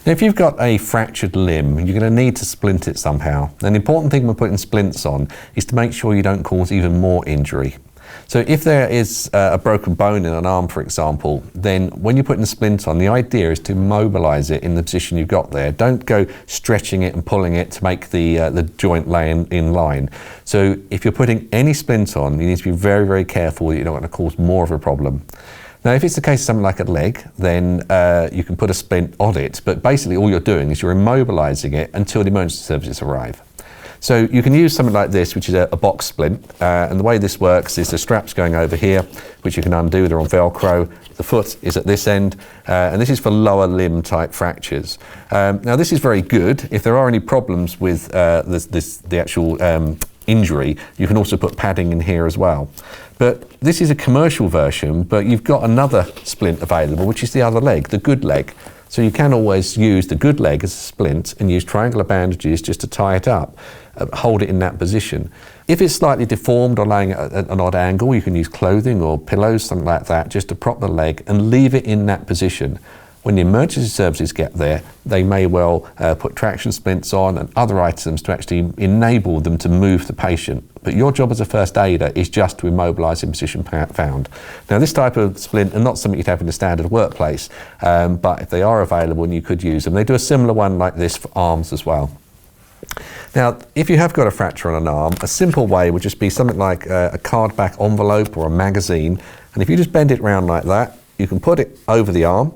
Now, if you've got a fractured limb, you're going to need to splint it somehow. And the important thing when putting splints on is to make sure you don't cause even more injury. So if there is a broken bone in an arm, for example, then when you're putting the splint on, the idea is to mobilize it in the position you've got there. Don't go stretching it and pulling it to make the joint lay in line. So if you're putting any splint on, you need to be very, very careful that you're not going to cause more of a problem. Now, if it's the case of something like a leg, then you can put a splint on it, but basically all you're doing is you're immobilizing it until the emergency services arrive. So you can use something like this, which is a box splint, and the way this works is the strap's going over here, which you can undo, they're on Velcro. The foot is at this end, and this is for lower limb type fractures. Now this is very good. If there are any problems with the actual injury, you can also put padding in here as well. But this is a commercial version, but you've got another splint available, which is the other leg, the good leg. So you can always use the good leg as a splint and use triangular bandages just to tie it up, hold it in that position. If it's slightly deformed or lying at an odd angle, you can use clothing or pillows, something like that, just to prop the leg and leave it in that position. When the emergency services get there, they may well put traction splints on and other items to actually enable them to move the patient. But your job as a first aider is just to immobilise in position found. Now, this type of splint are not something you'd have in a standard workplace, but if they are available and you could use them, they do a similar one like this for arms as well. Now, if you have got a fracture on an arm, a simple way would just be something like a cardback envelope or a magazine. And if you just bend it round like that, you can put it over the arm.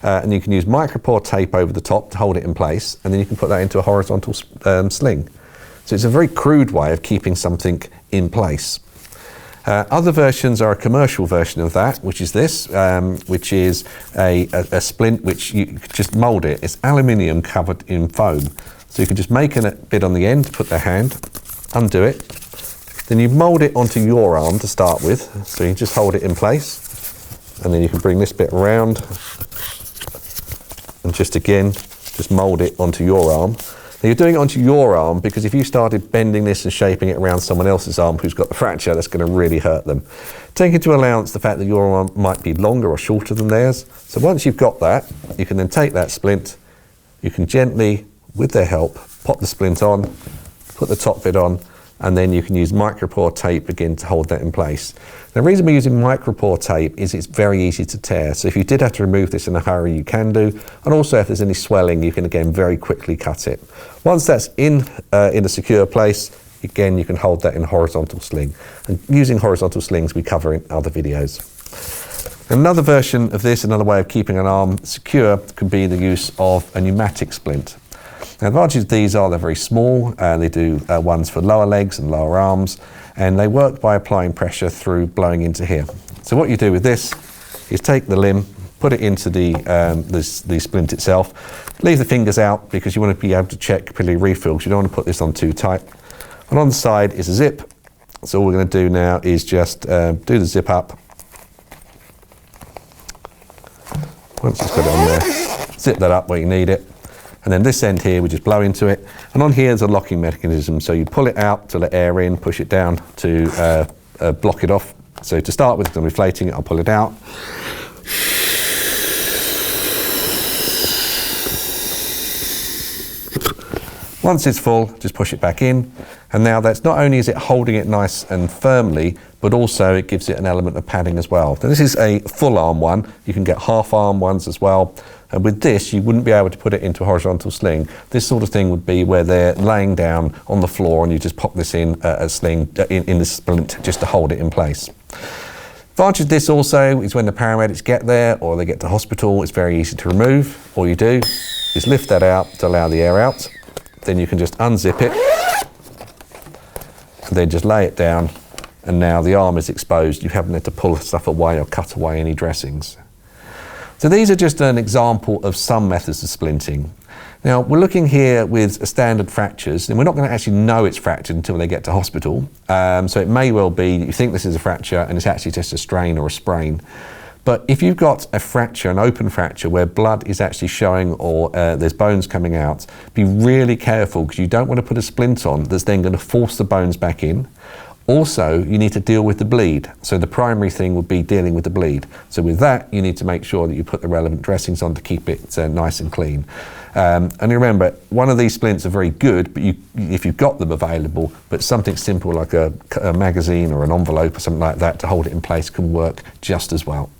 And you can use micropore tape over the top to hold it in place, and then you can put that into a horizontal sling. So it's a very crude way of keeping something in place. Other versions are a commercial version of that, which is this, which is a splint which you just mould it. It's aluminium covered in foam. So you can just make a bit on the end, put the hand, undo it. Then you mould it onto your arm to start with. So you just hold it in place, and then you can bring this bit around, and just mould it onto your arm. Now you're doing it onto your arm because if you started bending this and shaping it around someone else's arm who's got the fracture, that's going to really hurt them. Take into allowance the fact that your arm might be longer or shorter than theirs. So once you've got that, you can then take that splint, you can gently, with their help, pop the splint on, put the top bit on, and then you can use micropore tape again to hold that in place. The reason we're using micropore tape is it's very easy to tear. So if you did have to remove this in a hurry, you can do. And also if there's any swelling, you can again very quickly cut it. Once that's in a secure place, again, you can hold that in a horizontal sling. And using horizontal slings, we cover in other videos. Another version of this, another way of keeping an arm secure, could be the use of a pneumatic splint. Now, the advantage of these are they're very small. They do ones for lower legs and lower arms, and they work by applying pressure through blowing into here. So what you do with this is take the limb, put it into the splint itself, leave the fingers out because you want to be able to check capillary refill because you don't want to put this on too tight. And on the side is a zip. So all we're going to do now is just do the zip up. Once it's got it on there, zip that up where you need it. And then this end here, we just blow into it. And on here is a locking mechanism. So you pull it out to let air in, push it down to block it off. So to start with, I'm inflating it, I'll pull it out. Once it's full, just push it back in. And now that's not only is it holding it nice and firmly, but also it gives it an element of padding as well. Now this is a full arm one. You can get half arm ones as well. And with this, you wouldn't be able to put it into a horizontal sling. This sort of thing would be where they're laying down on the floor and you just pop this in a sling, in the splint, just to hold it in place. Advantage of this also is when the paramedics get there or they get to hospital, it's very easy to remove. All you do is lift that out to allow the air out. Then you can just unzip it and then just lay it down. And now the arm is exposed. You haven't had to pull stuff away or cut away any dressings. So these are just an example of some methods of splinting. Now we're looking here with standard fractures, and we're not going to actually know it's fractured until they get to hospital. So it may well be that you think this is a fracture and it's actually just a strain or a sprain. But if you've got a fracture, an open fracture, where blood is actually showing or there's bones coming out, be really careful because you don't want to put a splint on that's then going to force the bones back in. Also, you need to deal with the bleed. So the primary thing would be dealing with the bleed. So with that, you need to make sure that you put the relevant dressings on to keep it nice and clean. And remember, one of these splints are very good, but if you've got them available, but something simple like a magazine or an envelope or something like that to hold it in place can work just as well.